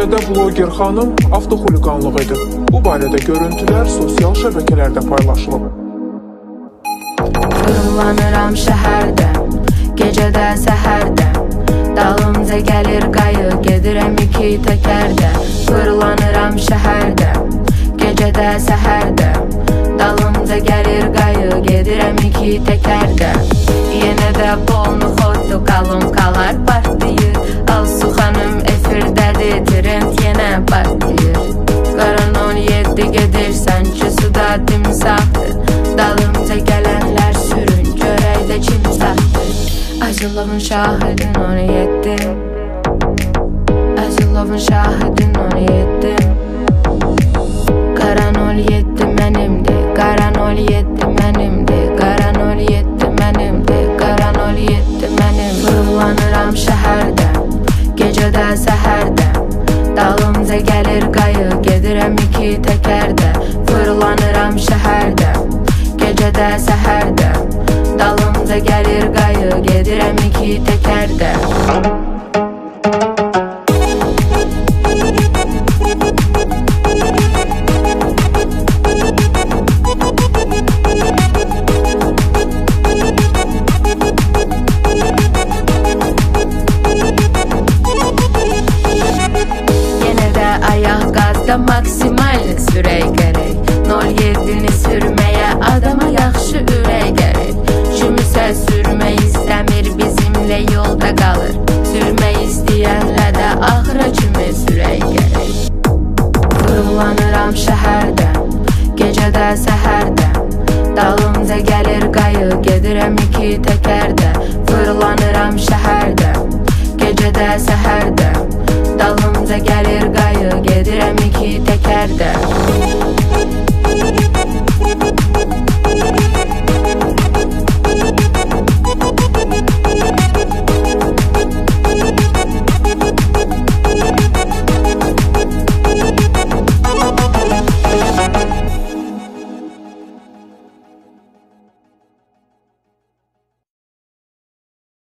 Nəticədə bloger xanım avtoxuliqanlıq edib. Bu barədə görüntülər sosial şəbəkələrdə paylaşılıb. Fırlanıram şəhərdə, gecədə səhərdə, dalımca gəlir qayı, gedirəm iki təkərdə. Fırlanıram şəhərdə, gecədə səhərdə, dalımca gəlir qayı, gedirəm iki təkərdə. Yenə də bolnu xodu qalınqalar partlayır, Alsu xanım efirdədir, trend yenə partlayır. Qaran 17 gedirsən ki, suda timsahdır, dalımca gələnlər sürün, görək də kim sahtır. Acılovun şahidin 17, acılovun şahidin 17. Qaran 17 mənimdir, qaran 17 mənimdir, qaran 17 mənimdir, qaran 17 mənimdir. Fırlanıram şəhərdə, gecədə səhərdə, dalımca gəlir qayı, gedirəm iki təkərdə. Fırlanıram şəhərdə, gecədə səhərdə, dalımca gəlir qayı, gedirəm iki təkərdə. Maksimal sürək gərək, 07-ni sürməyə adama yaxşı ürək gərək. Kimisə sürmək istəmir, bizimlə yolda qalır, sürmək istəyənlə də axıra kimi sürək gərək. Fırlanıram şəhərdə, gecədə səhərdə, dalımca gəlir qayı, gedirəm iki təkərdə.